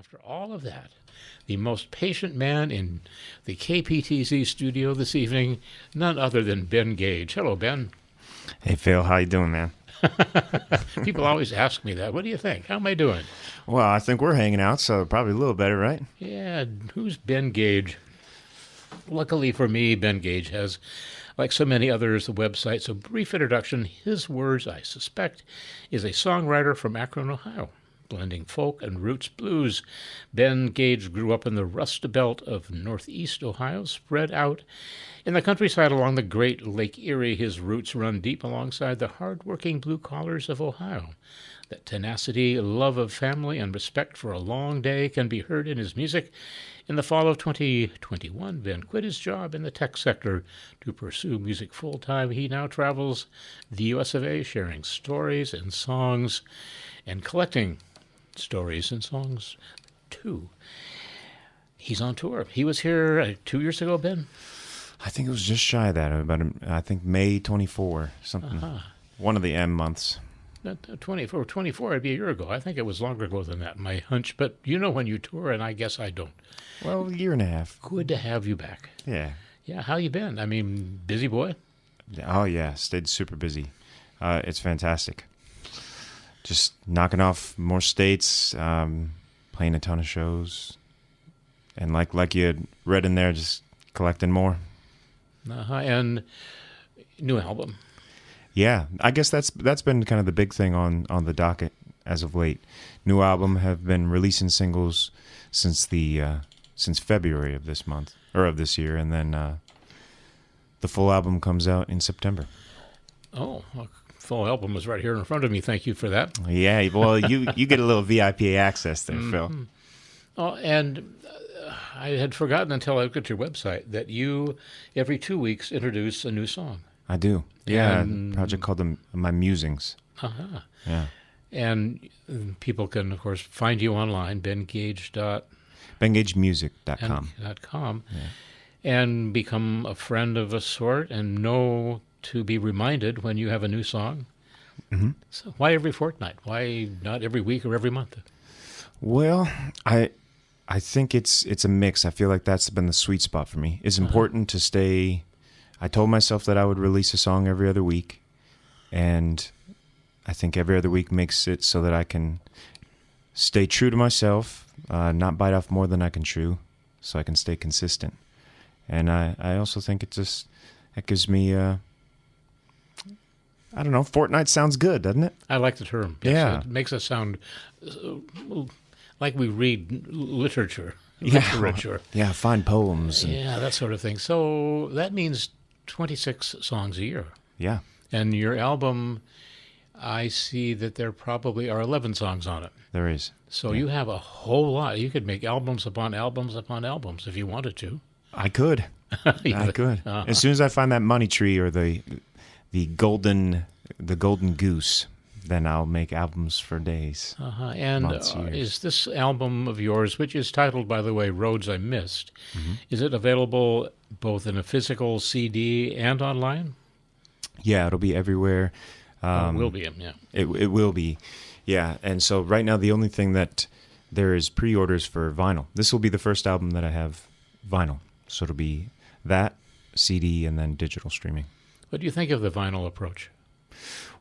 after all of that, the most patient man in the KPTZ studio this evening, none other than Ben Gage. Hello, Ben. Hey, Phil. How you doing, man? People always ask me that. What do you think? How am I doing? Well, I think we're hanging out, so probably a little better, right? Yeah, who's Ben Gage? Luckily for me, Ben Gage has, like so many others, a website. So brief introduction. His words, I suspect, is a songwriter from Akron, Ohio, blending folk and roots blues. Ben Gage grew up in the Rust Belt of northeast Ohio, spread out in the countryside along the Great Lake Erie. His roots run deep alongside the hard-working blue-collars of Ohio. That tenacity, love of family, and respect for a long day can be heard in his music. In the fall of 2021, Ben quit his job in the tech sector to pursue music full-time. He now travels the U.S. of A., sharing stories and songs and collecting stories and songs, too. He's on tour. He was here 2 years ago, Ben? I think it was just shy of that, about, I think, May 24, something. One of the M months. 24 it'd be a year ago. I think it was longer ago than that, my hunch. But you know when you tour, and I guess I don't. Well, a year and a half. Good to have you back. Yeah. Yeah, how you been? I mean, busy boy? Oh, yeah. Stayed super busy. It's fantastic. Just knocking off more states, playing a ton of shows. And like you had read in there, just collecting more. And new album. Yeah, I guess that's been kind of the big thing on the docket as of late. New album, have been releasing singles since February of this month or of this year, and then the full album comes out in September. Oh, well, full album was right here in front of me. Thank you for that. Yeah, well, you get a little VIP access there, Phil. Oh, and I had forgotten until I looked at your website that you every 2 weeks introduce a new song. I do. Yeah, a project called My Musings. Uh-huh. Yeah. And people can, of course, find you online, BenGageMusic.com. Yeah. And become a friend of a sort and know to be reminded when you have a new song. Mm-hmm. So why every fortnight? Why not every week or every month? Well, I think it's a mix. I feel like that's been the sweet spot for me. It's important to stay... I told myself that I would release a song every other week, and I think every other week makes it so that I can stay true to myself, not bite off more than I can chew, so I can stay consistent. And I also think it gives me, I don't know, fortnight sounds good, doesn't it? I like the term. Yes, yeah. It makes us sound like we read literature. Yeah, fine poems. Yeah, that sort of thing. So that means 26 songs a year. Yeah. And your album, I see that there probably are 11 songs on it. There is. So you have a whole lot. You could make albums upon albums upon albums if you wanted to. I could. I could. As soon as I find that money tree or the golden goose, then I'll make albums for days. And months, years. Is this album of yours, which is titled, by the way, Roads I Missed, is it available both in a physical CD and online? Yeah, it'll be everywhere. It will be, yeah. It will be, yeah. And so right now the only thing that there is pre-orders for vinyl. This will be the first album that I have vinyl. So it'll be that, CD, and then digital streaming. What do you think of the vinyl approach?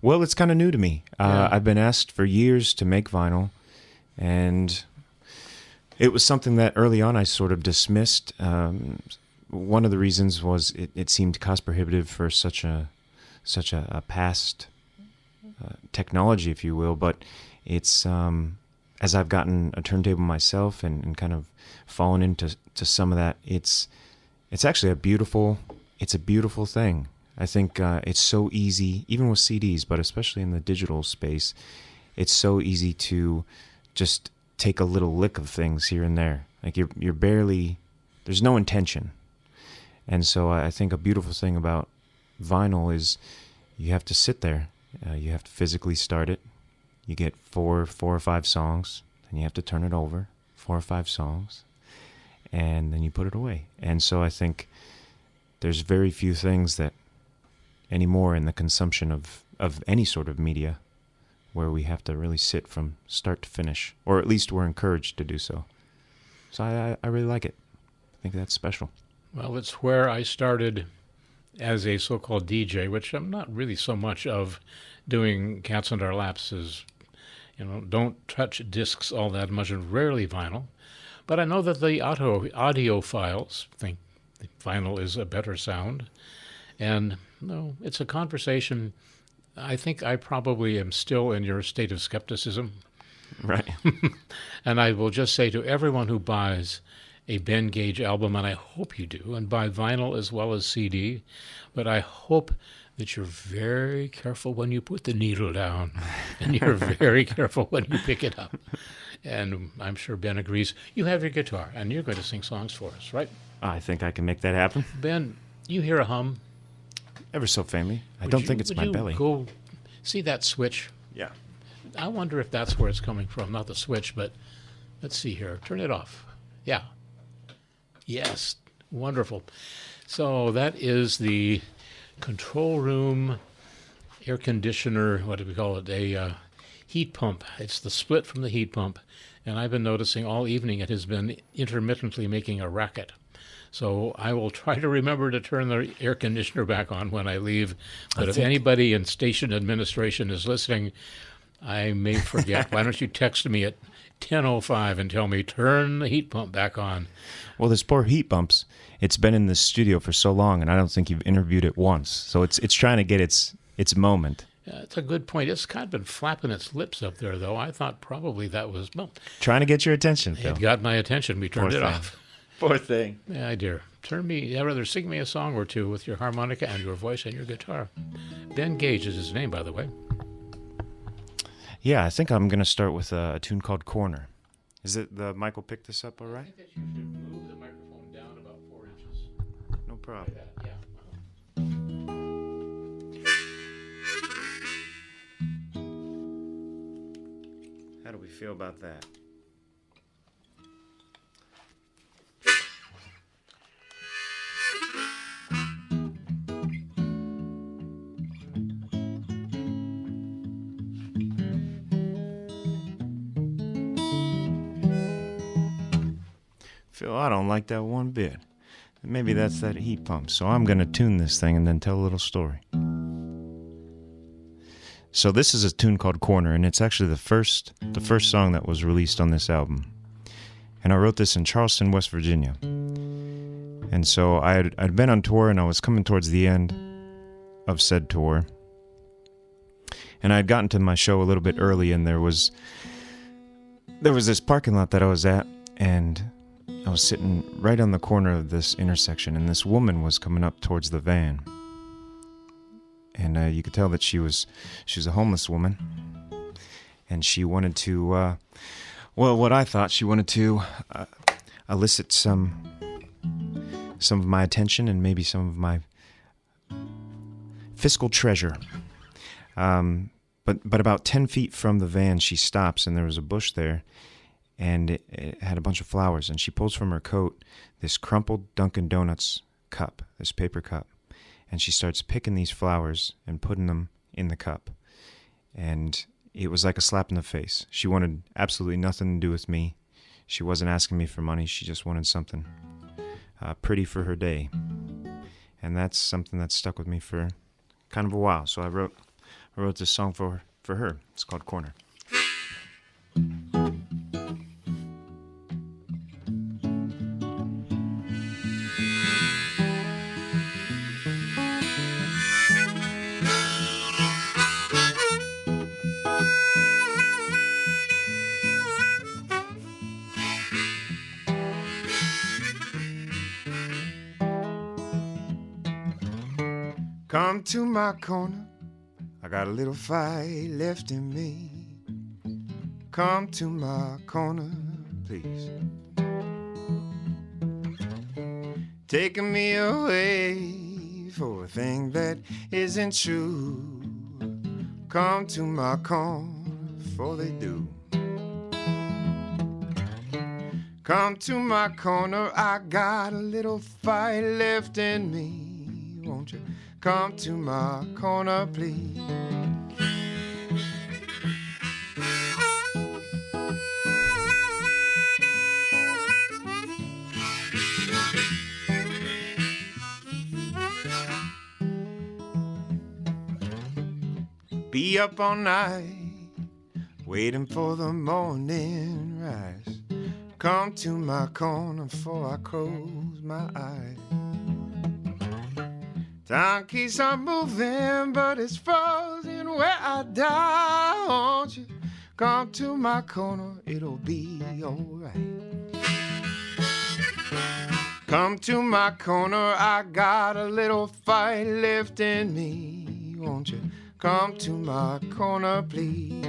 Well, it's kind of new to me. I've been asked for years to make vinyl, and it was something that early on I sort of dismissed. One of the reasons was it seemed cost prohibitive for such a past technology, if you will. But it's as I've gotten a turntable myself and kind of fallen into some of that, it's actually a beautiful thing. I think it's so easy, even with CDs, but especially in the digital space, it's so easy to just take a little lick of things here and there. Like you're barely, there's no intention. And so I think a beautiful thing about vinyl is you have to sit there. You have to physically start it. You get four or five songs, and you have to turn it over, 4 or 5 songs, and then you put it away. And so I think there's very few things that anymore in the consumption of any sort of media where we have to really sit from start to finish, or at least we're encouraged to do so. So I really like it. I think that's special. Well, it's where I started as a so-called DJ, which I'm not really so much of doing Cats on Our Laps, as don't touch discs all that much, and rarely vinyl. But I know that the audiophiles think vinyl is a better sound. And no, it's a conversation. I think I probably am still in your state of skepticism. Right. And I will just say to everyone who buys a Ben Gage album, and I hope you do, and buy vinyl as well as CD, but I hope that you're very careful when you put the needle down, and you're very careful when you pick it up. And I'm sure Ben agrees. You have your guitar, and you're going to sing songs for us, right? I think I can make that happen. Ben, you hear a hum? Ever so faintly. I don't think it's my belly. Go see that switch? Yeah. I wonder if that's where it's coming from. Not the switch, but let's see here. Turn it off. Yeah. Yes. Wonderful. So that is the control room air conditioner. What do we call it? A heat pump. It's the split from the heat pump. And I've been noticing all evening it has been intermittently making a racket. So I will try to remember to turn the air conditioner back on when I leave. But if anybody in station administration is listening, I may forget. Why don't you text me at 10:05 and tell me, turn the heat pump back on. Well, this poor heat pumps, it's been in the studio for so long, and I don't think you've interviewed it once. So it's trying to get its moment. Yeah, it's a good point. It's kind of been flapping its lips up there, though. I thought probably that was, well, trying to get your attention, Phil. It got my attention. We turned it off. Poor thing. Yeah, dear. Rather sing me a song or two with your harmonica and your voice and your guitar. Ben Gage is his name, by the way. Yeah, I think I'm going to start with a tune called Corner. Is it the Michael picked this up all right? I think that you should move the microphone down about 4 inches. No problem. Like that, yeah. How do we feel about that? Phil, I don't like that one bit. Maybe that's that heat pump, so I'm going to tune this thing and then tell a little story. So this is a tune called Corner, and it's actually the first song that was released on this album. And I wrote this in Charleston, West Virginia. And so I'd been on tour, and I was coming towards the end of said tour. And I had gotten to my show a little bit early, and there was this parking lot that I was at, and I was sitting right on the corner of this intersection, and this woman was coming up towards the van. And you could tell that she was a homeless woman, and she wanted to, what I thought, she wanted to elicit some of my attention and maybe some of my fiscal treasure. But about 10 feet from the van, she stops, and there was a bush there, and it had a bunch of flowers, and she pulls from her coat this crumpled Dunkin' Donuts cup, this paper cup, and she starts picking these flowers and putting them in the cup. And it was like a slap in the face. She wanted absolutely nothing to do with me. She wasn't asking me for money. She just wanted something pretty for her day. And that's something that stuck with me for kind of a while. So I wrote this song for her. It's called Corner. Come to my corner, I got a little fight left in me. Come to my corner, please. Taking me away for a thing that isn't true. Come to my corner before they do. Come to my corner, I got a little fight left in me. Won't you come to my corner, please? be up all night, waiting for the morning rise. Come to my corner before I close my eyes. Time keeps on moving, but it's frozen where I die. Won't you come to my corner, it'll be alright. Come to my corner, I got a little fight left in me. Won't you come to my corner, please?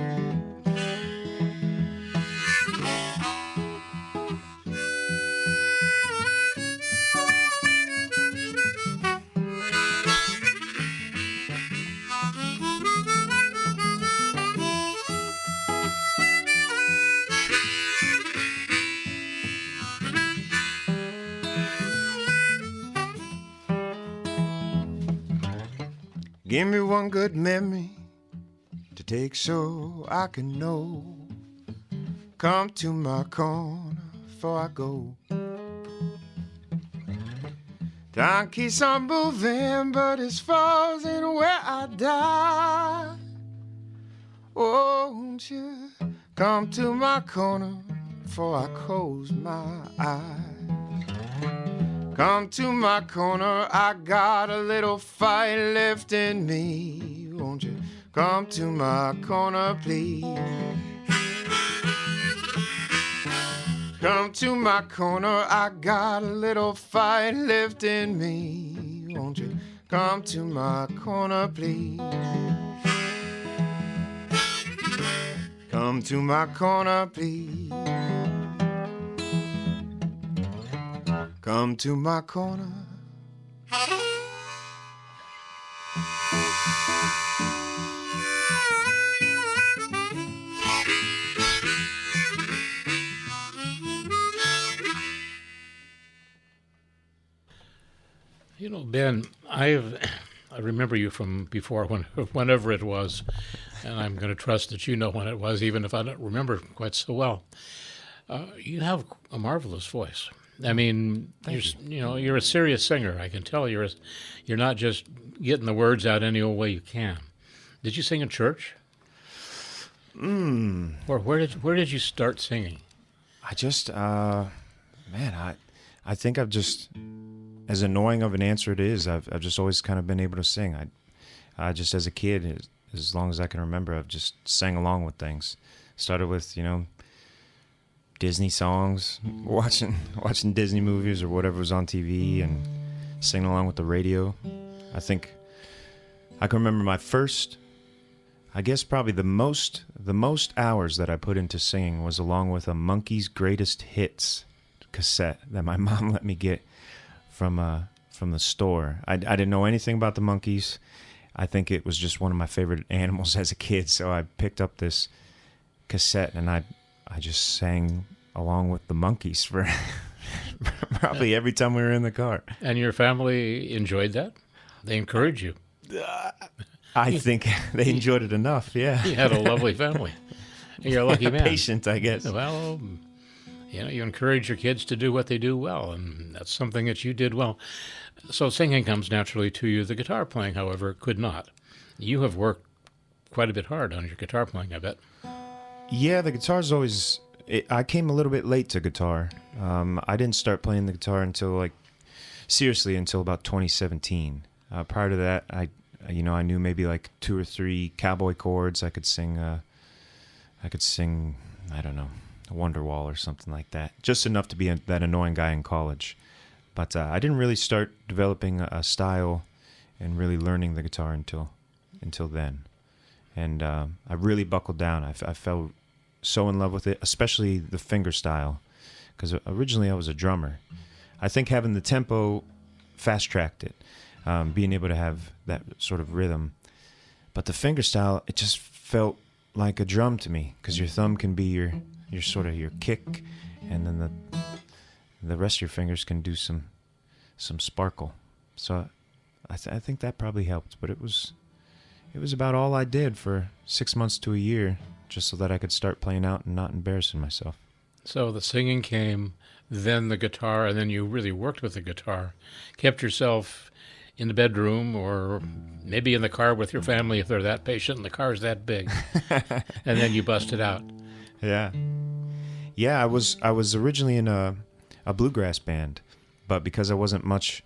Give me one good memory to take so I can know. Come to my corner before I go. Time keeps on moving, but it's frozen where I die. Won't you come to my corner before I close my eyes? Come to my corner, I got a little fight left in me. Won't you come to my corner, please? Come to my corner, I got a little fight left in me. Won't you come to my corner, please? Come to my corner, please. Come to my corner. You know, Ben, I remember you from before, whenever it was, and I'm going to trust that you know when it was, even if I don't remember quite so well. You have a marvelous voice. I mean, you're a serious singer. I can tell you're not just getting the words out any old way you can. Did you sing in church? Or where did you start singing? I just, I think I've just, as annoying of an answer it is, I've just always kind of been able to sing. I just as a kid, as long as I can remember, I've just sang along with things. Started with, Disney songs, watching Disney movies or whatever was on TV, and singing along with the radio. I think I can remember my first, I guess probably the most hours that I put into singing was along with a Monkees Greatest Hits cassette that my mom let me get from the store. I didn't know anything about the Monkees. I think it was just one of my favorite animals as a kid, so I picked up this cassette and I just sang along with the Monkees for probably every time we were in the car. And your family enjoyed that? They encouraged you? I think they enjoyed it enough, yeah. You had a lovely family. You're a lucky man. Patient, I guess. Well, you encourage your kids to do what they do well, and that's something that you did well. So singing comes naturally to you. The guitar playing, however, could not. You have worked quite a bit hard on your guitar playing, I bet. Yeah, the guitar's always... I came a little bit late to guitar. I didn't start playing the guitar until about 2017. Prior to that, I knew maybe like 2 or 3 cowboy chords. I could sing, I don't know, Wonderwall or something like that. Just enough to be that annoying guy in college. But I didn't really start developing a style and really learning the guitar until then. And I really buckled down. I fell so in love with it, especially the finger style, because originally I was a drummer. I think having the tempo fast-tracked it, being able to have that sort of rhythm. But the finger style, it just felt like a drum to me, because your thumb can be your sort of your kick, and then the rest of your fingers can do some sparkle. So I think that probably helped, but it was about all I did for 6 months to a year, just so that I could start playing out and not embarrassing myself. So the singing came, then the guitar, and then you really worked with the guitar, kept yourself in the bedroom or maybe in the car with your family if they're that patient and the car's that big. And then you bust it out. Yeah. Yeah, I was originally in a bluegrass band, but because I wasn't much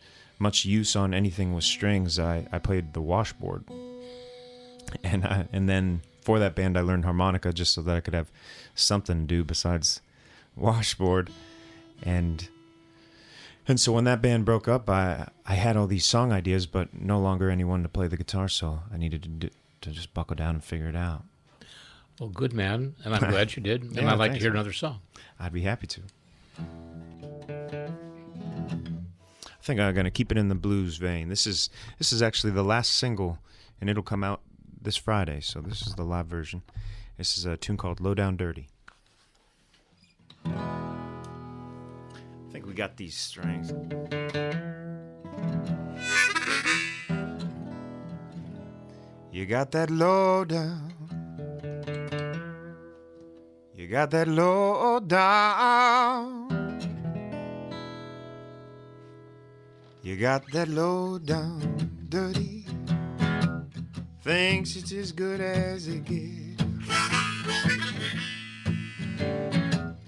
use on anything with strings, I played the washboard. And then for that band I learned harmonica just so that I could have something to do besides washboard. And so when that band broke up, I had all these song ideas, but no longer anyone to play the guitar, so I needed to just buckle down and figure it out. Well, good man, and I'm glad you did. And Yeah, I'd like to thanks, hear man. another song. I'd be happy to. I think I'm going to keep it in the blues vein. This is actually the last single, and it'll come out this Friday, so this is the live version. This is a tune called Low Down Dirty. I think we got these strings. You got that low down. You got that low down. You got that low down dirty. Thinks it's as good as it gets.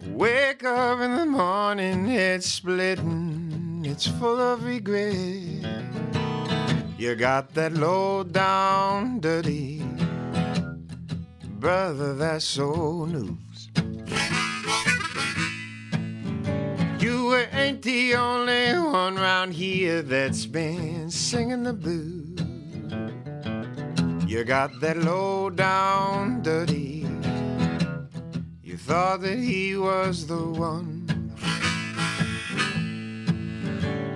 Wake up in the morning, it's splitting, it's full of regret. You got that low down dirty. Brother, that's old news. You ain't the only one round here that's been singing the blues. You got that low down dirty. You thought that he was the one.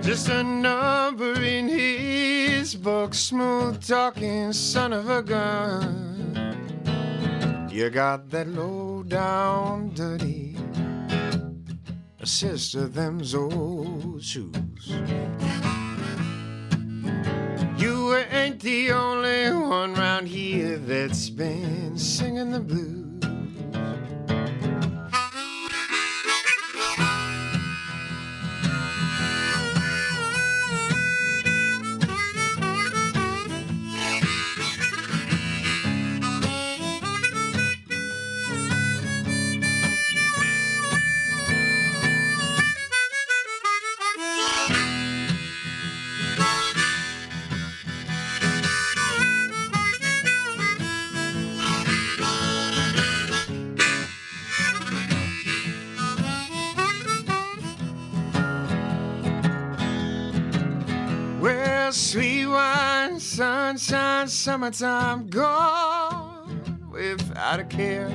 Just a number in his book, smooth talking son of a gun. You got that low down dirty. Sister, them's old shoes. You ain't the only one round here that's been singing the blues. Sweet wine, sunshine, summertime, gone without a care.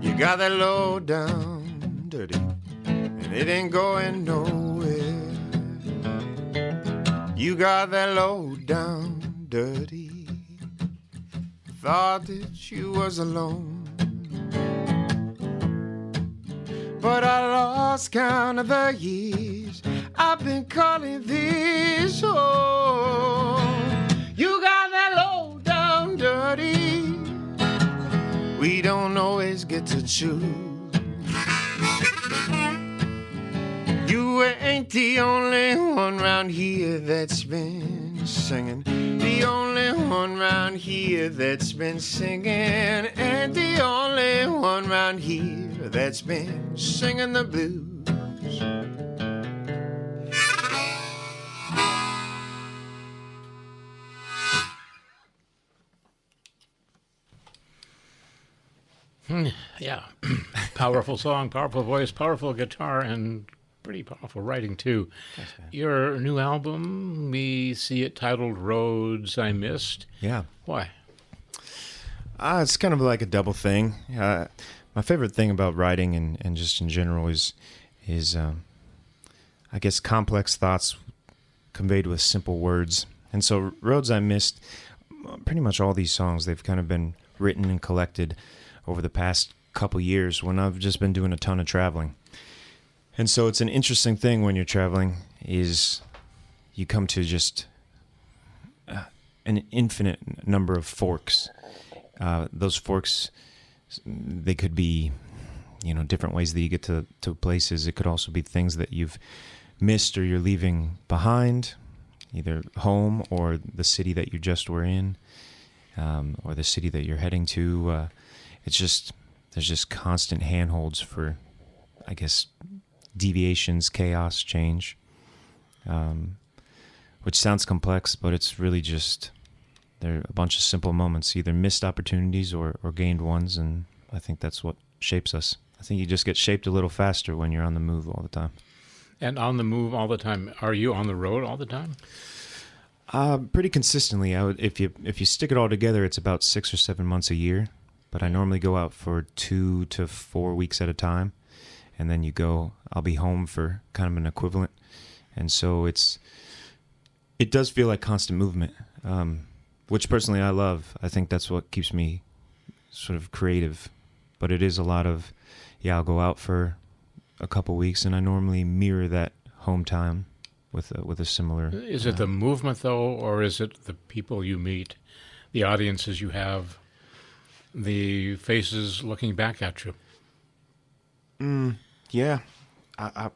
You got that low down dirty, and it ain't going nowhere. You got that low down dirty. Thought that you was alone, but I lost count of the years I've been calling this home. You got that low down dirty. We don't always get to choose. You ain't the only one round here that's been singing. The only one round here that's been singing. And the only one round here that's been singing the blues. Yeah. Powerful song, powerful voice, powerful guitar, and pretty powerful writing, too. Thanks, man. Your new album, we see it titled Roads I Missed. Yeah. Why? It's kind of like a double thing. My favorite thing about writing and just in general is I guess, complex thoughts conveyed with simple words. And so Roads I Missed, pretty much all these songs, they've kind of been written and collected over the past couple years when I've just been doing a ton of traveling. And so it's an interesting thing when you're traveling is you come to just an infinite number of forks. Those forks, they could be, different ways that you get to places. It could also be things that you've missed or you're leaving behind. either home or the city that you just were in, or the city that you're heading to. There's just constant handholds for, I guess, deviations, chaos, change, which sounds complex, but it's really just, they're a bunch of simple moments, either missed opportunities or gained ones, and I think that's what shapes us. I think you just get shaped a little faster when you're on the move all the time. And on the move all the time. Are you on the road all the time? Pretty consistently. If you stick it all together, it's about 6 or 7 months a year. But I normally go out for 2 to 4 weeks at a time, and then I'll be home for kind of an equivalent. And so it does feel like constant movement, which personally I love. I think that's what keeps me sort of creative. But it is a lot of, I'll go out for a couple weeks, and I normally mirror that home time with a similar. Is it the movement though, or is it the people you meet, the audiences you have, the faces looking back at you? Yeah, I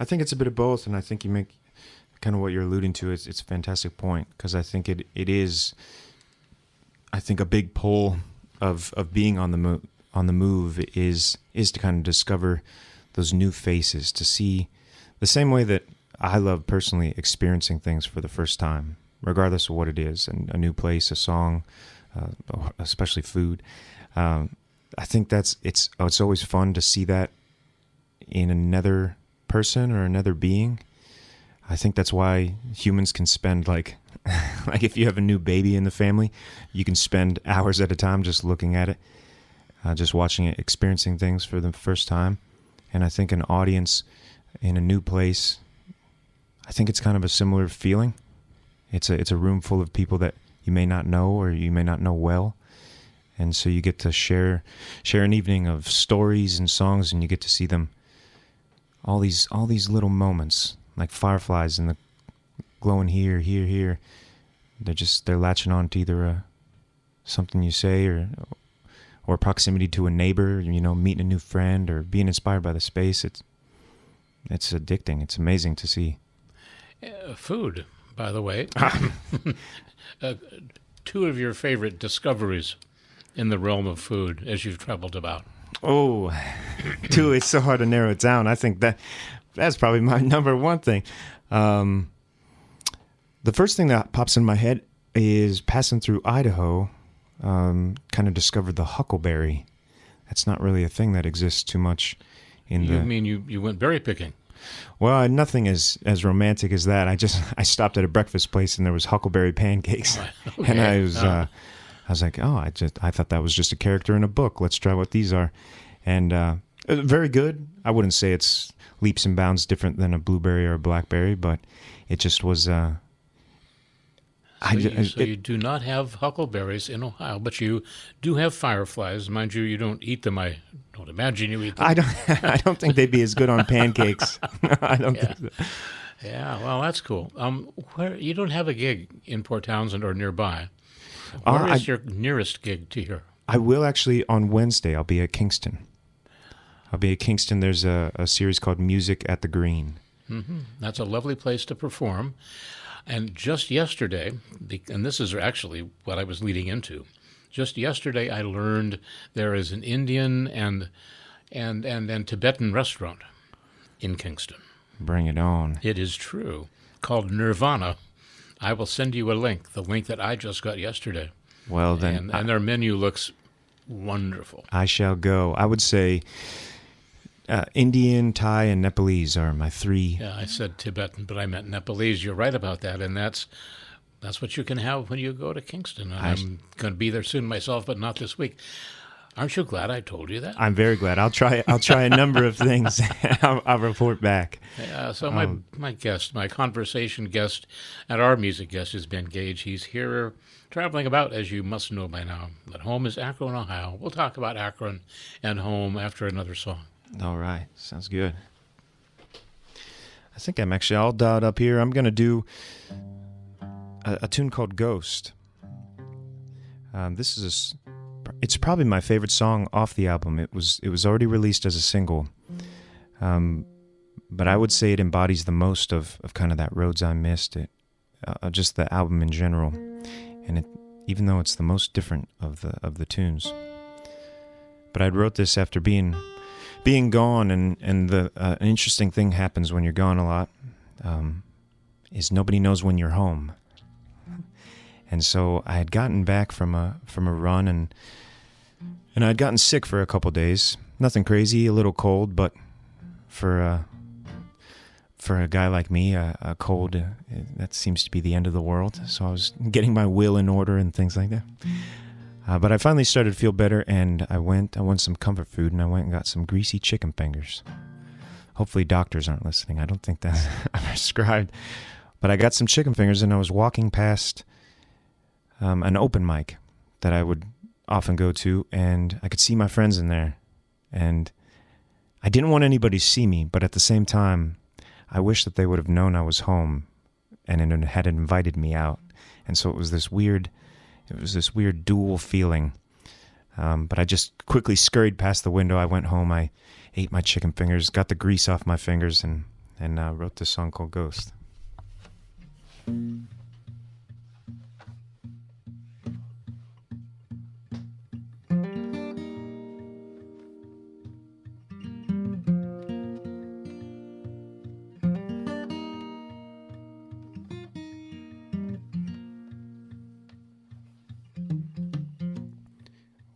think it's a bit of both, and I think you make kind of what you're alluding to. It's a fantastic point, because I think it is. I think a big pull of being on the move is to kind of discover those new faces, to see the same way that I love personally experiencing things for the first time, regardless of what it is, and a new place, a song, especially food. I think it's always fun to see that in another person or another being. I think that's why humans can spend like if you have a new baby in the family, you can spend hours at a time just looking at it, just watching it, experiencing things for the first time. And I think an audience in a new place, I think it's kind of a similar feeling. It's a room full of people that you may not know or you may not know well. And so you get to share an evening of stories and songs, and you get to see them, all these little moments, like fireflies in the glowing here. They're latching on to either something you say or proximity to a neighbor, meeting a new friend or being inspired by the space. It's addicting. It's amazing to see. Food, by the way. 2 of your favorite discoveries in the realm of food as you've traveled about. Oh, 2, it's so hard to narrow it down. I think that's probably my number one thing. The first thing that pops in my head is passing through Idaho, kind of discovered the huckleberry. That's not really a thing that exists too much in You mean you went berry picking? Well, nothing as romantic as that. I stopped at a breakfast place and there was huckleberry pancakes, Okay. and I was like, I thought that was just a character in a book. Let's try what these are, and very good. I wouldn't say it's leaps and bounds different than a blueberry or a blackberry, but it just was. You do not have huckleberries in Ohio, but you do have fireflies. Mind you, you don't eat them. I don't imagine you eat them. I don't think they'd be as good on pancakes. I don't think so. Yeah, well, that's cool. Where you don't have a gig in Port Townsend or nearby. Where is your nearest gig to here? I will actually on Wednesday. I'll be at Kingston. There's a series called Music at the Green. Mm-hmm. That's a lovely place to perform. And just yesterday, and this is actually what I was leading into, just yesterday I learned there is an Indian and Tibetan restaurant in Kingston. Bring it on. It is true. Called Nirvana. I will send you a link, the link that I just got yesterday. Well, then. And their menu looks wonderful. I shall go. I would say Indian, Thai, and Nepalese are my 3. Yeah, I said Tibetan, but I meant Nepalese. You're right about that, and that's what you can have when you go to Kingston. And I'm going to be there soon myself, but not this week. Aren't you glad I told you that? I'm very glad. I'll try a number of things. I'll report back. So my conversation guest and our music guest is Ben Gage. He's here traveling about, as you must know by now. But home is Akron, Ohio. We'll talk about Akron and home after another song. All right. Sounds good. I think I'm actually all dialed up here. I'm going to do a tune called Ghost. It's probably my favorite song off the album. It was already released as a single. But I would say it embodies the most of kind of that Roads I Missed. just the album in general. And even though it's the most different of the tunes. But I wrote this after being gone, and an interesting thing happens when you're gone a lot, is nobody knows when you're home. And so I had gotten back from a run, and I'd gotten sick for a couple days. Nothing crazy, a little cold, but for a guy like me, a cold, that seems to be the end of the world. So I was getting my will in order and things like that. But I finally started to feel better, and I wanted some comfort food, and I went and got some greasy chicken fingers. Hopefully doctors aren't listening. I don't think that's prescribed. But I got some chicken fingers, and I was walking past an open mic that I would often go to, and I could see my friends in there. And I didn't want anybody to see me, but at the same time, I wish that they would have known I was home and had invited me out. And so it was this weird dual feeling. But I just quickly scurried past the window. I went home. I ate my chicken fingers, got the grease off my fingers, and wrote this song called Ghost.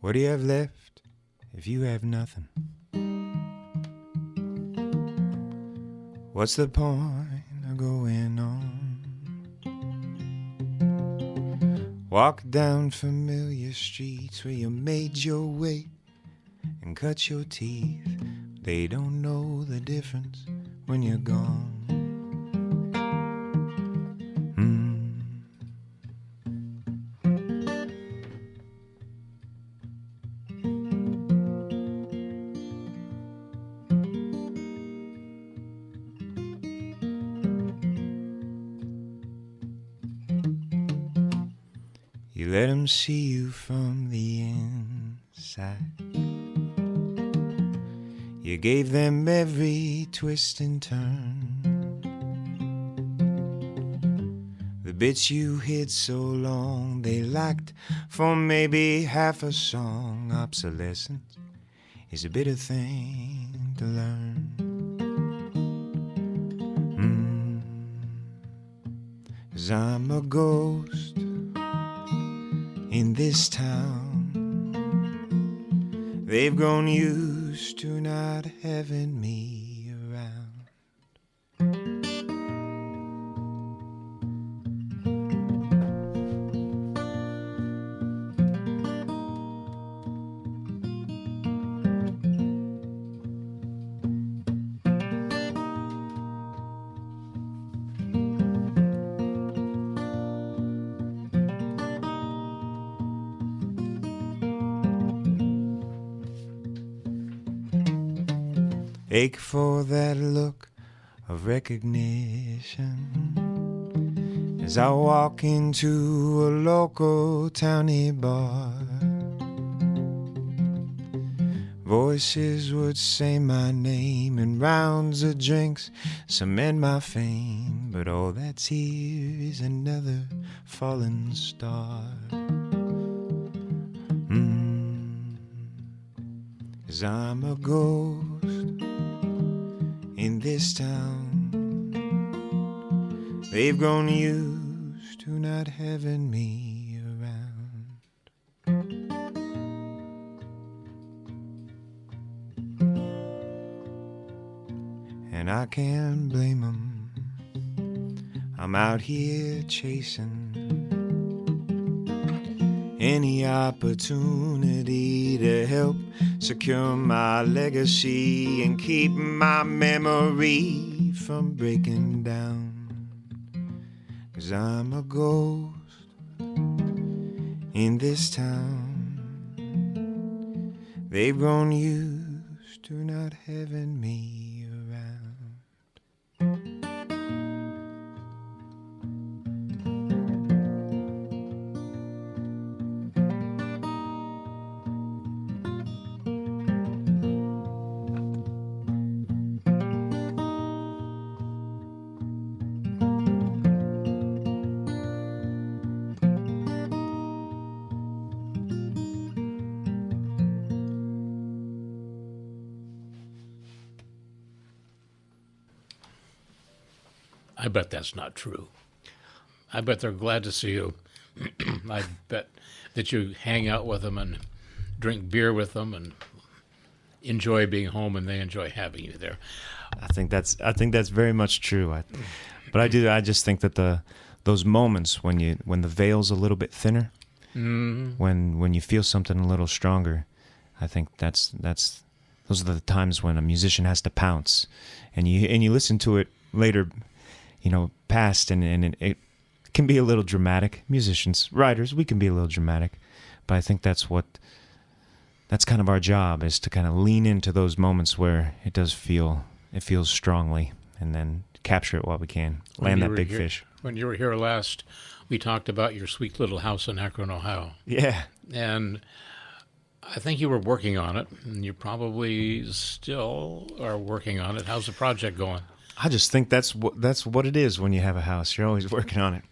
What do you have left if you have nothing? What's the point of going on? Walk down familiar streets where you made your way and cut your teeth. They don't know the difference when you're gone. You let 'em see you from the inside. You gave them every twist and turn. The bits you hid so long they lacked for maybe half a song. Obsolescence is a bitter thing to learn. 'Cause I'm a ghost in this town. They've grown used to not having me around. Ache for that look of recognition as I walk into a local towny bar. Voices would say my name and rounds of drinks cement my fame, but all that's here is another fallen star. 'Cause I'm a ghost in this town. They've grown used to not having me around. And I can't blame 'em. I'm out here chasing any opportunity to help secure my legacy and keep my memory from breaking down. 'Cause I'm a ghost in this town. They've grown used to not having me around. I bet that's not true. I bet they're glad to see you. I bet that you hang out with them and drink beer with them and enjoy being home, and they enjoy having you there. I think that's very much true. I just think that those moments when the veil's a little bit thinner, when you feel something a little stronger, I think those are the times when a musician has to pounce, and you listen to it later, past, and it can be a little dramatic. Musicians, writers, we can be a little dramatic, but I think that's kind of our job, is to kind of lean into those moments where it feels strongly, and then capture it while we can, land that big fish. When you were here last, we talked about your sweet little house in Akron, Ohio. Yeah. And I think you were working on it, and you probably still are working on it. How's the project going? I just think that's what it is when you have a house. You're always working on it.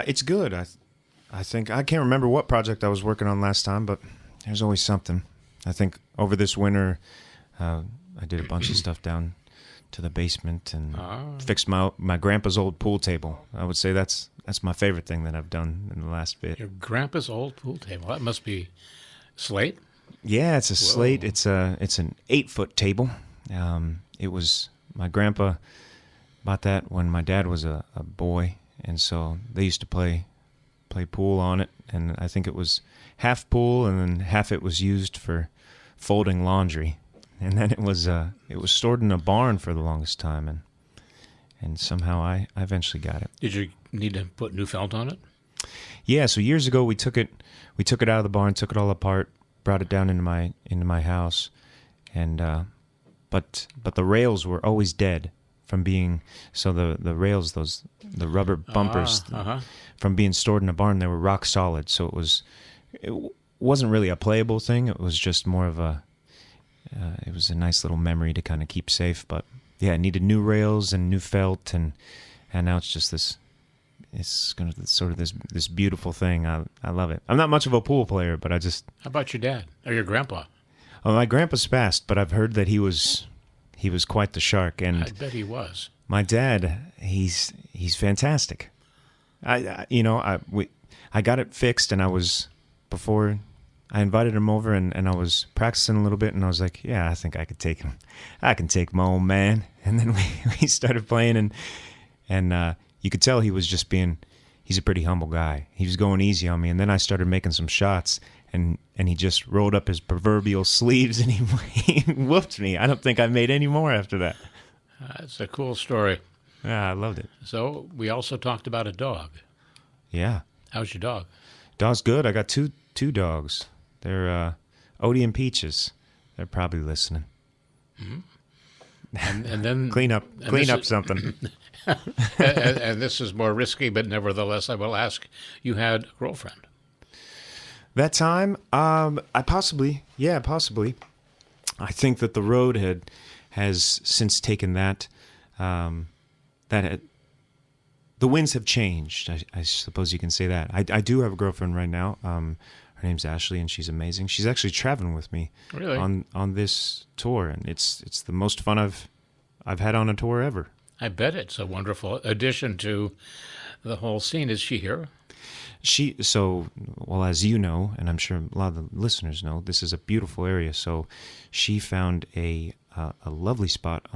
It's good. I think I can't remember what project I was working on last time, but there's always something. I think over this winter, I did a bunch of stuff down to the basement and fixed my grandpa's old pool table. I would say that's my favorite thing that I've done in the last bit. Your grandpa's old pool table. That must be slate? Yeah, it's a slate. It's an 8-foot table. It was my grandpa bought that when my dad was a boy, and so they used to play pool on it. And I think it was half pool, and then half it was used for folding laundry. And then it was stored in a barn for the longest time, and somehow I eventually got it. Did you need to put new felt on it? Yeah, so years ago we took it out of the barn, took it all apart, brought it down into my house, and but the rails were always dead from being, so the rails, the rubber bumpers from being stored in a barn, they were rock solid. So it wasn't really a playable thing. It was just more of it was a nice little memory to kind of keep safe. But yeah, it needed new rails and new felt, and now it's just this. It's kind of sort of this beautiful thing. I love it. I'm not much of a pool player, but I just. How about your dad or your grandpa? Oh, my grandpa's passed, but I've heard that he was quite the shark, and I bet he was. My dad, he's fantastic. I got it fixed, and before I invited him over, and I was practicing a little bit, and I was like, yeah, I think I could take him. I can take my old man. And then we started playing, and you could tell he was just he's a pretty humble guy. He was going easy on me, and then I started making some shots, and he just rolled up his proverbial sleeves, and he whooped me. I don't think I made any more after that. It's a cool story. Yeah, I loved it. So we also talked about a dog. Yeah. How's your dog? Dog's good. I got two dogs. They're Odie and Peaches. They're probably listening. Mm-hmm. And then clean up something. and this is more risky, but nevertheless, I will ask. You had a girlfriend. That time, possibly. I think that the road has since taken that. The winds have changed. I suppose you can say that. I do have a girlfriend right now. Her name's Ashley, and she's amazing. She's actually traveling with me on this tour, and it's the most fun I've had on a tour ever. I bet it's a wonderful addition to the whole scene. Is she here? As you know, and I'm sure a lot of the listeners know, this is a beautiful area. So she found a lovely spot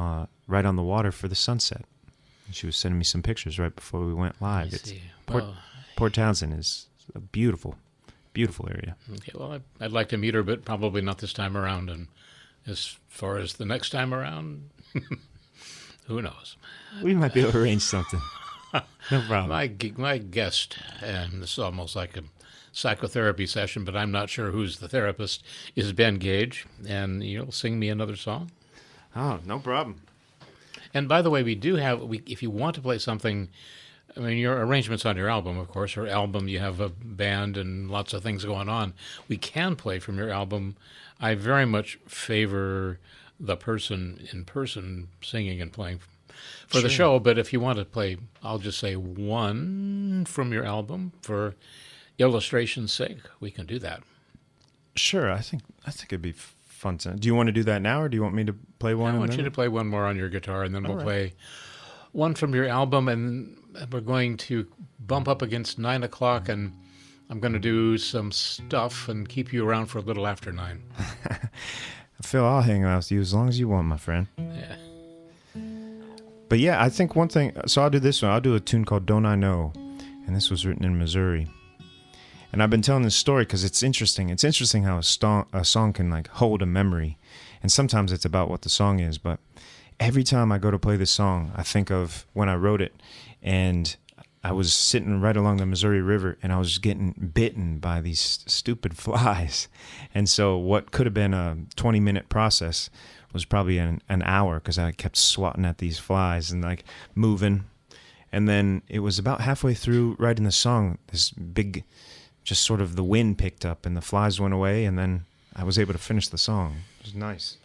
right on the water for the sunset. And she was sending me some pictures right before we went live. Port Townsend is a beautiful, beautiful area. Okay, well, I'd like to meet her, but probably not this time around. And as far as the next time around, who knows? We might be able to arrange something. No problem. My guest, and this is almost like a psychotherapy session, but I'm not sure who's the therapist, is Ben Gage, and you'll sing me another song? Oh, no problem. And by the way, we do have, if you want to play something, I mean, your arrangements on your album, of course, your album, you have a band and lots of things going on. We can play from your album. I very much favor the person in person singing and playing for the show, but if you want to play, I'll just say one from your album for illustration's sake. We can do that. Sure, I think it'd be fun. Do you want to do that now, or do you want me to play one? I want you to play one more on your guitar, and then we'll play one from your album, and we're going to bump up against 9 o'clock, and I'm going to do some stuff and keep you around for a little after 9. Phil, I'll hang out with you as long as you want, my friend. Yeah. But yeah, I think one thing, so I'll do this one. I'll do a tune called Don't I Know, and this was written in Missouri. And I've been telling this story because it's interesting. It's interesting how a song can like hold a memory. And sometimes it's about what the song is, but every time I go to play this song, I think of when I wrote it, and I was sitting right along the Missouri River, and I was getting bitten by these stupid flies. And so what could have been a 20-minute process was probably an hour, because I kept swatting at these flies and like moving. And then it was about halfway through writing the song, this big, just sort of the wind picked up and the flies went away, and then I was able to finish the song. It was nice.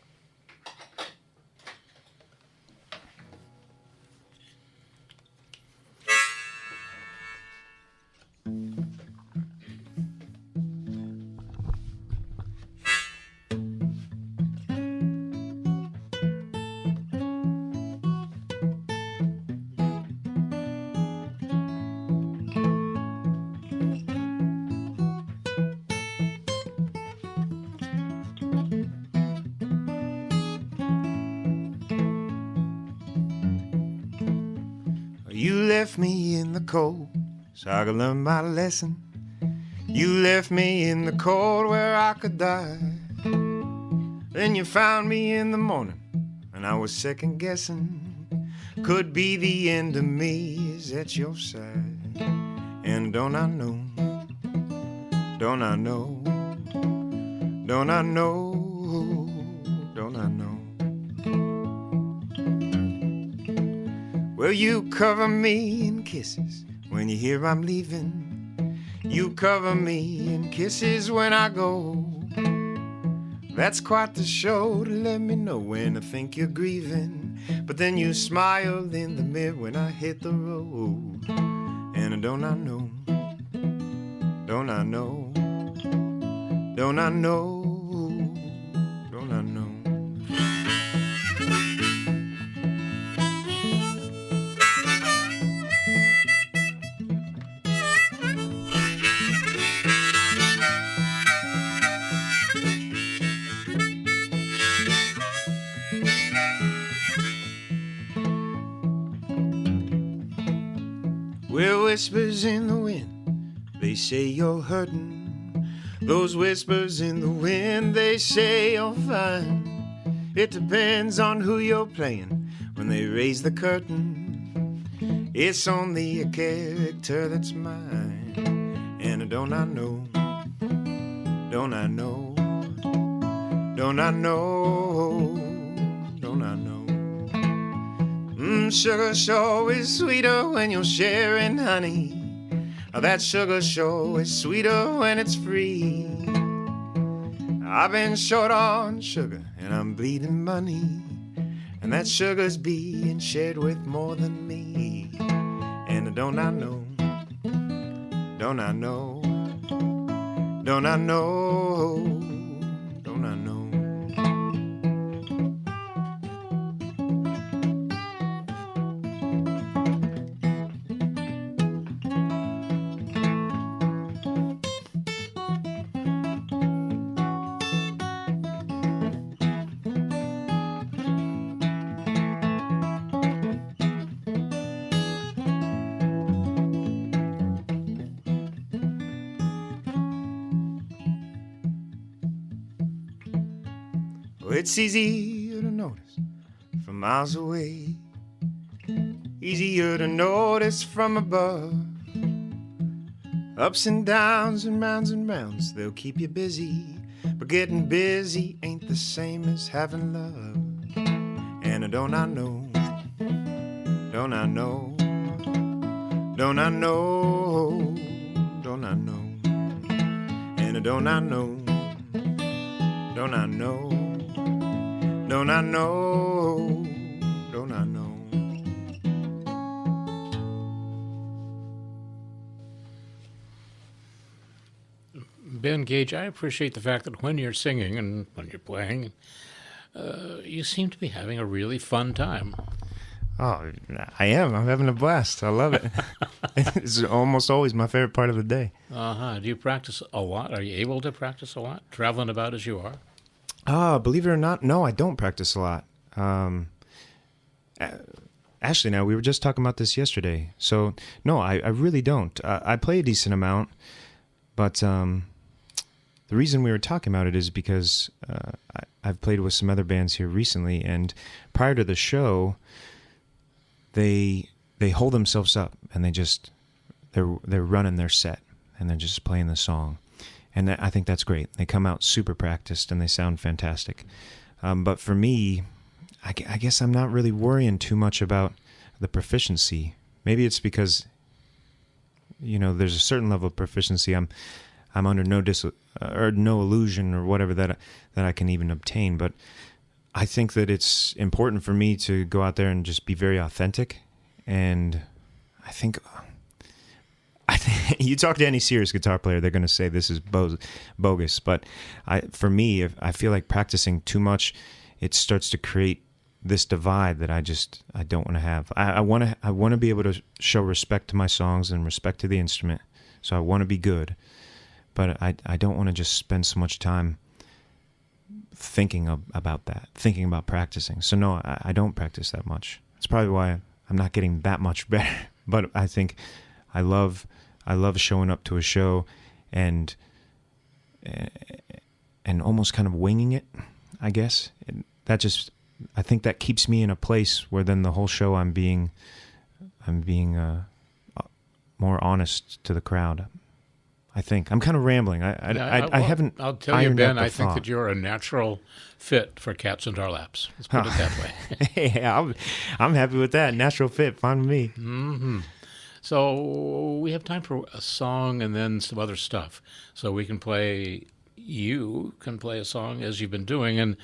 You left me in the cold, so I could learn my lesson. You left me in the cold where I could die. Then you found me in the morning, and I was second guessing. Could be the end of me is at your side. And don't I know, don't I know, don't I know, don't I know. Well, you cover me in kisses when you hear I'm leaving. You cover me in kisses when I go. That's quite the show to let me know when I think you're grieving. But then you smiled in the mirror when I hit the road. And don't I know, don't I know, don't I know, don't I know. Well, whispers in the wind, they say you're hurting. Those whispers in the wind, they say you're fine. It depends on who you're playing when they raise the curtain. It's only a character that's mine. And don't I know, don't I know, don't I know, don't I know. Sugar sure is sweeter when you're sharing honey. That sugar sure is sweeter when it's free. I've been short on sugar and I'm bleeding money, and that sugar's being shared with more than me. And don't I know, don't I know, don't I know, don't I know. It's easier to notice from miles away, easier to notice from above. Ups and downs and rounds, they'll keep you busy, but getting busy ain't the same as having love. And don't I know, don't I know, don't I know, don't I know. And don't I know, don't I know, don't I know, don't I know. Ben Gage, I appreciate the fact that when you're singing and when you're playing, you seem to be having a really fun time. Oh, I am. I'm having a blast. I love it. It's almost always my favorite part of the day. Uh-huh. Do you practice a lot? Are you able to practice a lot, traveling about as you are? Believe it or not, no, I don't practice a lot. Actually, now, we were just talking about this yesterday. So, no, I really don't. I play a decent amount, but the reason we were talking about it is because I've played with some other bands here recently, and prior to the show, they hold themselves up, and they're running their set, and they're just playing the song. And I think that's great. They come out super practiced, and they sound fantastic. But for me, I guess I'm not really worrying too much about the proficiency. Maybe it's because, there's a certain level of proficiency I'm under no illusion or whatever that I can even obtain. But I think that it's important for me to go out there and just be very authentic. And I think you talk to any serious guitar player, they're going to say this is bogus. But for me, if I feel like practicing too much, it starts to create this divide that I don't want to have. I want to be able to show respect to my songs and respect to the instrument. So I want to be good, but I don't want to just spend so much time thinking about practicing. So no, I don't practice that much. It's probably why I'm not getting that much better. But I think I love showing up to a show and almost kind of winging it, I guess. I think that keeps me in a place where then the whole show I'm being more honest to the crowd. I think I'm kind of rambling. I haven't. I'll tell you, Ben. I think thought. that you're a natural fit for Cats and Our Laps. Let's put it that way. Yeah, I'm happy with that. Natural fit, fine with me. Mm-hmm. So we have time for a song and then some other stuff. So we can play. You can play a song as you've been doing, and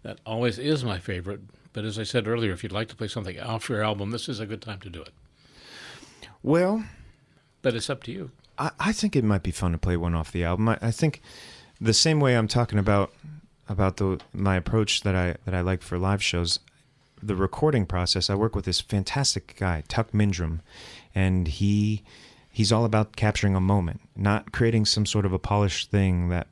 that always is my favorite. But as I said earlier, if you'd like to play something off your album, this is a good time to do it. Well, but it's up to you. I think it might be fun to play one off the album. I think the same way I'm talking about my approach that I like for live shows, the recording process. I work with this fantastic guy, Tuck Mindrum, and he's all about capturing a moment, not creating some sort of a polished thing that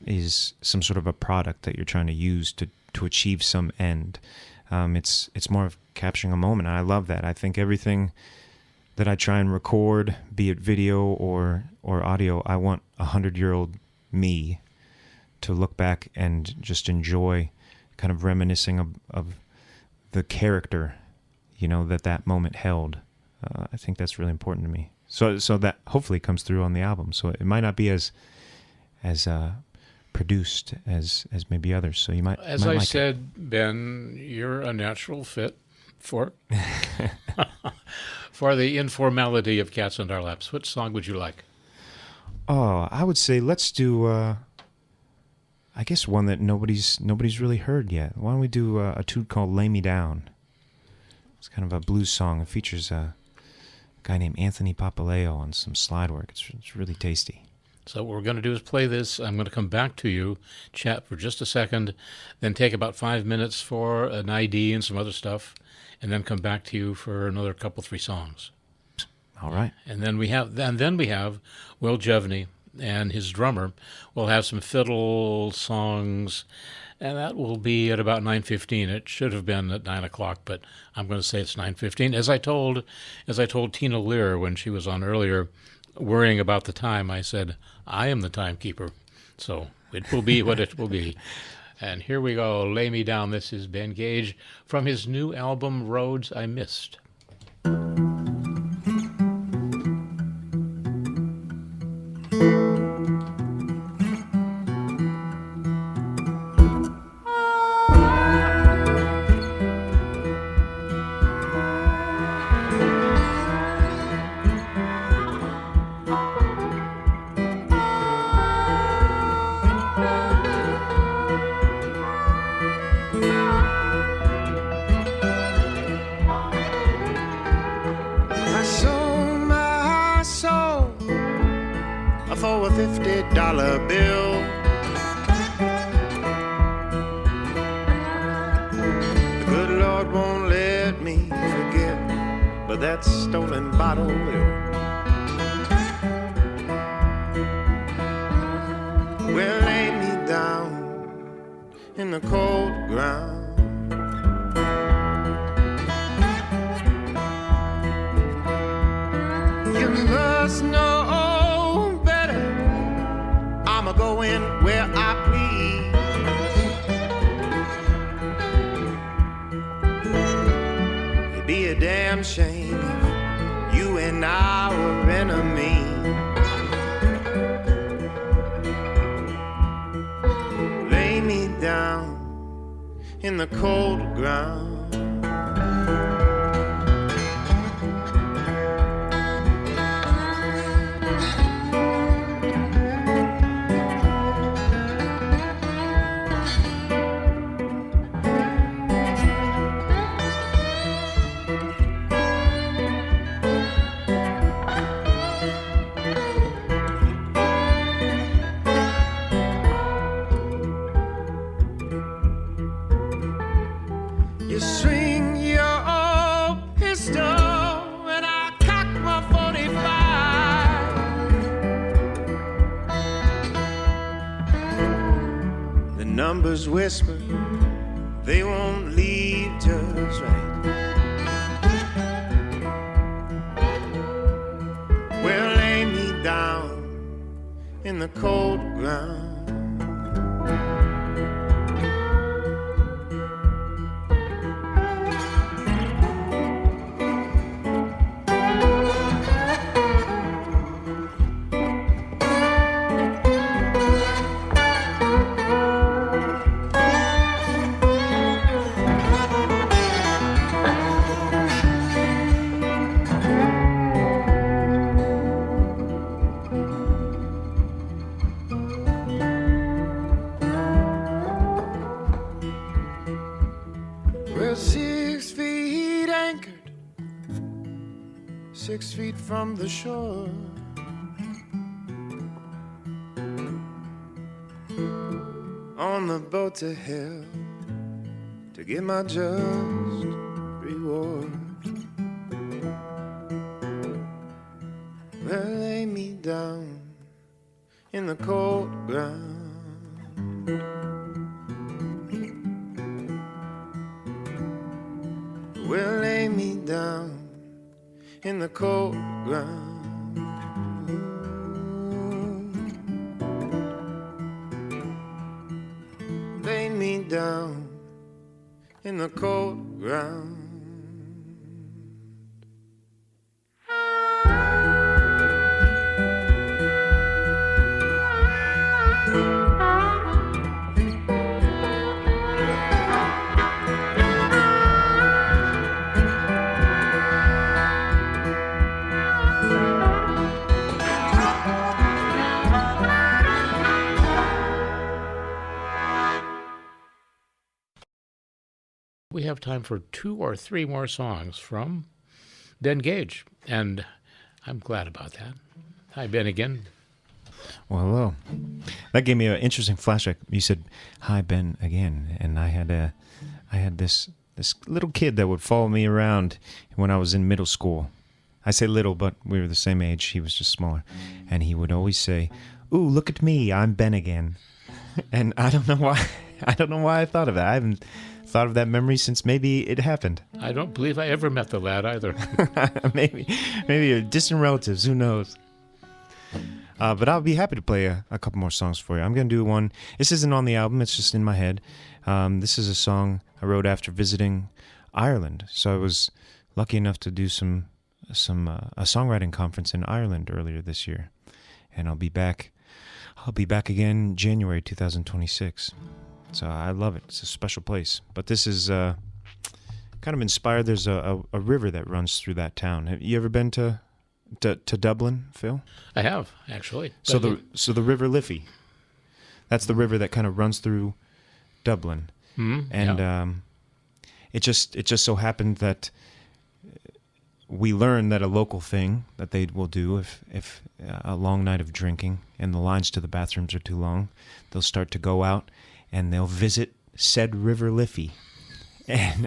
is some sort of a product that you're trying to use to achieve some end. It's more of capturing a moment, and I love that. I think everything that I try and record, be it video or audio, I want 100-year-old me to look back and just enjoy kind of reminiscing of the character, that moment held. I think that's really important to me. So that hopefully comes through on the album. So it might not be as produced as maybe others. So you might. As might I like said, it. Ben, you're a natural fit for for the informality of Cats and Our Laps. What song would you like? Oh, I would say let's do. I guess one that nobody's really heard yet. Why don't we do a tune called "Lay Me Down"? It's kind of a blues song. It features a guy named Anthony Papaleo on some slide work. It's really tasty. So what we're going to do is play this. I'm going to come back to you, chat for just a second, then take about 5 minutes for an ID and some other stuff, and then come back to you for another couple, 3 songs. All right. And then we have Will Jevney and his drummer will have some fiddle songs, and that will be at about 9:15. It should have been at 9 o'clock, but I'm going to say it's 9:15. As I told Tina Lear when she was on earlier, worrying about the time, I said, I am the timekeeper, so it will be what it will be. And here we go, Lay Me Down. This is Ben Gage from his new album, Roads I Missed. For a $50 bill. The good Lord won't let me but that stolen bottle will. Well, lay me down in the cold ground. You must know better. I'ma go in where I please. It'd be a damn shame if you and I were enemies. Lay me down in the cold ground. You swing your pistol and I cock my 45. The numbers whisper, they won't leave just right. Well, lay me down in the cold ground. We're 6 feet anchored, 6 feet from the shore. On the boat to hell to get my just reward. Well, lay me down in the cold ground. Well, lay me down in the cold ground. Lay me down in the cold ground. We have time for 2 or 3 more songs from Ben Gage, and I'm glad about that. Hi, Ben, again. Well, hello. That gave me an interesting flashback. You said, "Hi, Ben," again, and I had this little kid that would follow me around when I was in middle school. I say little, but we were the same age. He was just smaller, and he would always say, "Ooh, look at me, I'm Ben again." And I don't know why. I don't know why I thought of that. I haven't thought of that memory since maybe it happened. I don't believe I ever met the lad either. maybe distant relatives. Who knows? But I'll be happy to play a couple more songs for you. I'm going to do one. This isn't on the album. It's just in my head. This is a song I wrote after visiting Ireland. So I was lucky enough to do a songwriting conference in Ireland earlier this year. And I'll be back again January 2026. So I love it. It's a special place. But this is kind of inspired. There's a river that runs through that town. Have you ever been to Dublin, Phil? I have, actually. So the River Liffey. That's the river that kind of runs through Dublin. Mm-hmm. And it just so happened that we learned that a local thing that they will do if a long night of drinking and the lines to the bathrooms are too long, they'll start to go out and they'll visit said River Liffey. And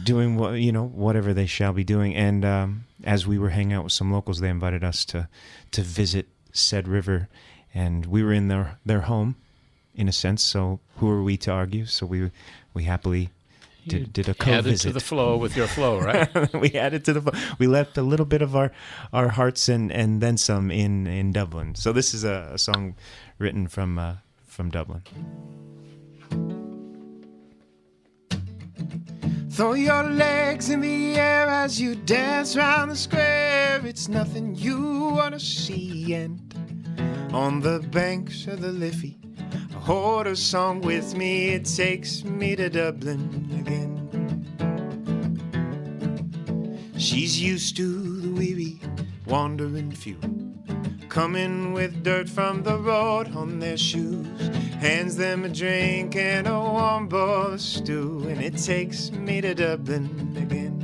doing whatever they shall be doing. And as we were hanging out with some locals, they invited us to visit said river, and we were in their home, in a sense. So who are we to argue? So we happily did a co-visit. Added to the flow with your flow, right? We added to the flow. We left a little bit of our hearts and then some in Dublin. So this is a song written from Dublin. Throw your legs in the air as you dance round the square. It's nothing you want to see. And on the banks of the Liffey, I hold a song with me. It takes me to Dublin again. She's used to the weary, wandering few, coming with dirt from the road on their shoes, hands them a drink and a warm bowl of stew, and it takes me to Dublin again.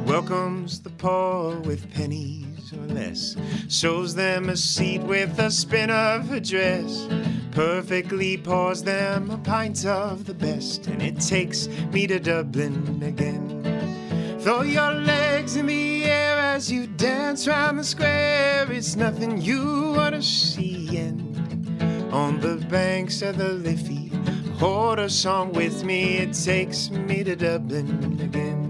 Welcomes the poor with pennies or less, shows them a seat with a spin of her dress, perfectly pours them a pint of the best, and it takes me to Dublin again. Throw your legs in the air as you dance round the square. It's nothing you want to see. And on the banks of the Liffey, hold a song with me. It takes me to Dublin again.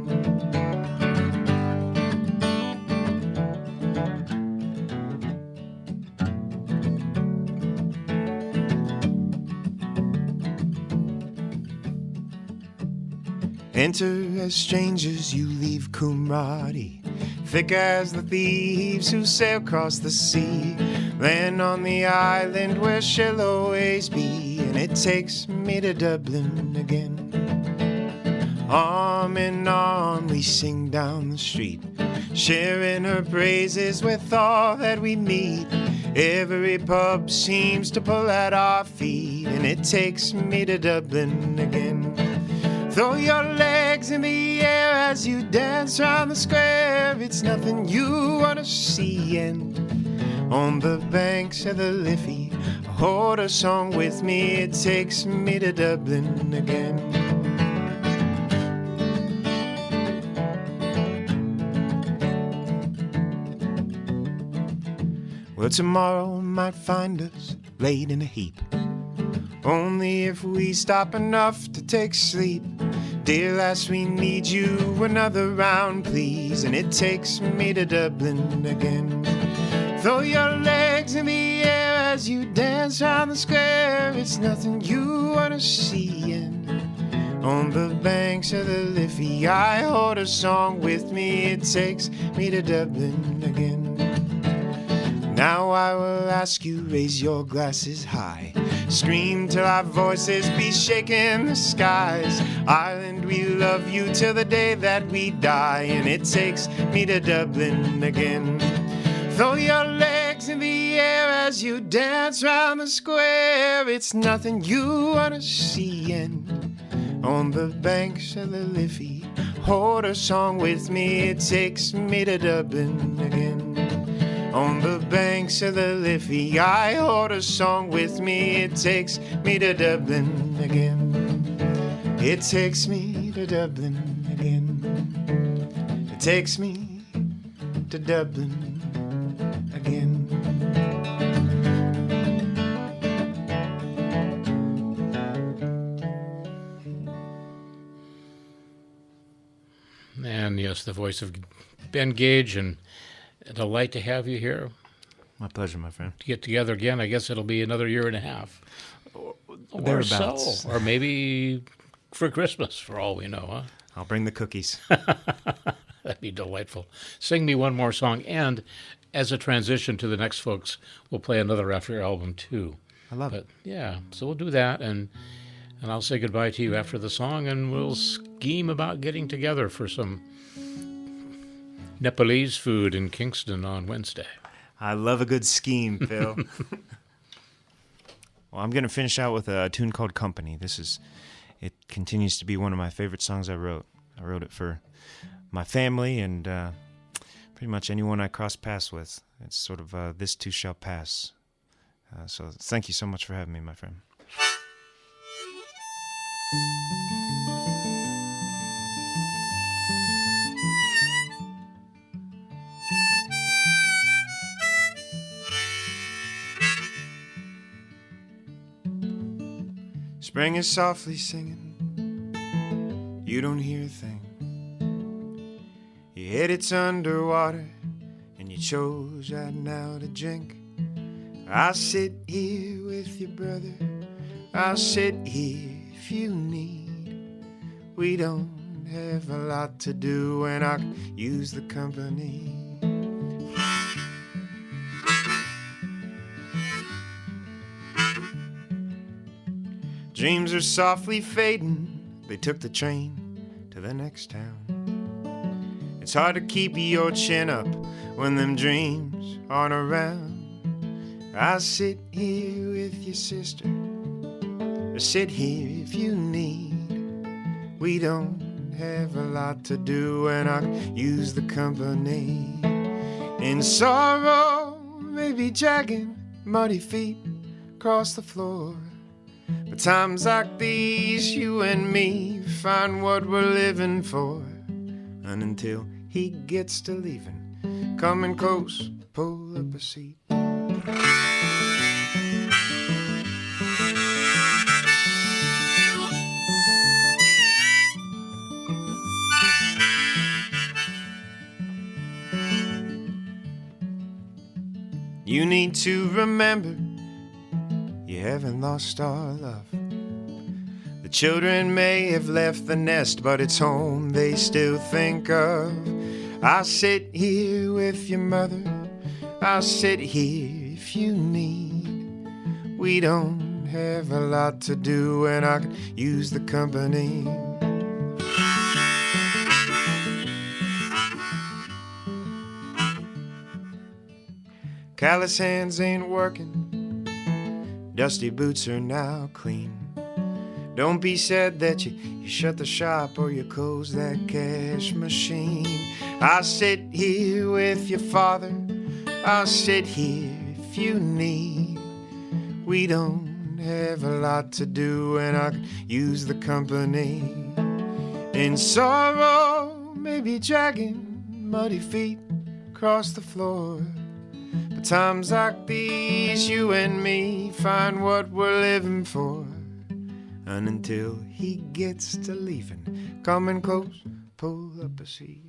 Enter as strangers, you leave Cumradi, thick as the thieves who sail across the sea, land on the island where she'll always be, and it takes me to Dublin again. Arm in arm we sing down the street, sharing her praises with all that we meet. Every pub seems to pull at our feet, and it takes me to Dublin again. Throw your legs in the air as you dance round the square. It's nothing you want to see. And on the banks of the Liffey, hold a song with me. It takes me to Dublin again. Well, tomorrow might find us laid in a heap, only if we stop enough to take sleep. Dear lass, we need you another round, please, and it takes me to Dublin again. Throw your legs in the air as you dance round the square. It's nothing you want to see. And on the banks of the Liffey, I hold a song with me. It takes me to Dublin again. Now I will ask you, raise your glasses high, scream till our voices be shaking the skies. Ireland, we love you till the day that we die, and it takes me to Dublin again. Throw your legs in the air as you dance round the square. It's nothing you want to see. And on the banks of the Liffey, hold a song with me. It takes me to Dublin again. On the banks of the Liffey, I hold a song with me. It takes me to Dublin again. It takes me to Dublin again. It takes me to Dublin again. And yes, the voice of Ben Gage, and a delight to have you here. My pleasure, my friend. To get together again, I guess it'll be another year and a half. Or Thereabouts. so. Or maybe for Christmas, for all we know, huh? I'll bring the cookies. That'd be delightful. Sing me one more song, and as a transition to the next folks, we'll play another after your album, too. I love it. Yeah, so we'll do that, and I'll say goodbye to you after the song, and we'll scheme about getting together for some Nepalese food in Kingston on Wednesday. I love a good scheme, Phil. Well, I'm going to finish out with a tune called Company. It continues to be one of my favorite songs I wrote. I wrote it for my family and pretty much anyone I cross paths with. It's sort of This Too Shall Pass. So thank you so much for having me, my friend. Spring is softly singing, you don't hear a thing. Your head it's underwater, and you chose right now to drink. I'll sit here with your brother, I'll sit here if you need. We don't have a lot to do, and I could use the company. Dreams are softly fading, they took the train to the next town. It's hard to keep your chin up when them dreams aren't around. I'll sit here with your sister, or sit here if you need. We don't have a lot to do, and I could use the company. In sorrow, maybe dragging muddy feet across the floor. But times like these, you and me find what we're living for. And until he gets to leaving, coming close, pull up a seat. You need to remember, you haven't lost our love. The children may have left the nest, but it's home they still think of. I'll sit here with your mother, I'll sit here if you need. We don't have a lot to do, and I could use the company. Callous hands ain't working, dusty boots are now clean. Don't be sad that you shut the shop or you close that cash machine. I'll sit here with your father, I'll sit here if you need. We don't have a lot to do, and I could use the company. In sorrow, maybe dragging muddy feet across the floor. But times like these, you and me find what we're living for. And until he gets to leaving, coming close, pull up a seat.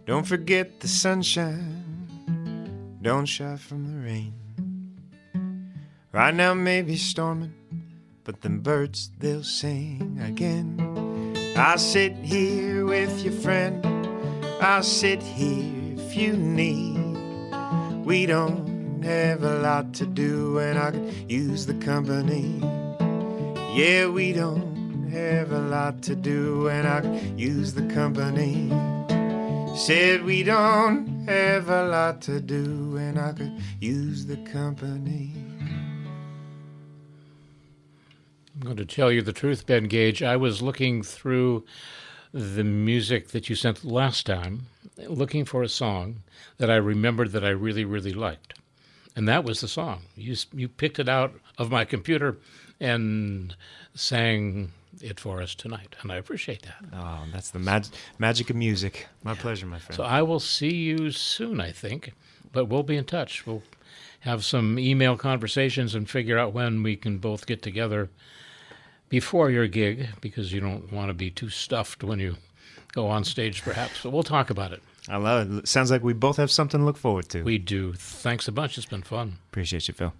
Don't forget the sunshine, don't shy from the rain. Right now maybe storming, but them birds, they'll sing again. I'll sit here with your friend, I'll sit here if you need. We don't have a lot to do, and I could use the company. Yeah, we don't have a lot to do, and I could use the company. Said we don't have a lot to do, and I could use the company. I'm going to tell you the truth, Ben Gage. I was looking through the music that you sent last time, looking for a song that I remembered that I really, really liked. And that was the song. You picked it out of my computer and sang it for us tonight, and I appreciate that. Oh, that's the magic of music. My pleasure, my friend. So I will see you soon, I think, but we'll be in touch. We'll have some email conversations and figure out when we can both get together before your gig, because you don't want to be too stuffed when you go on stage, perhaps. But we'll talk about it. I love it. Sounds like we both have something to look forward to. We do. Thanks a bunch. It's been fun. Appreciate you, Phil.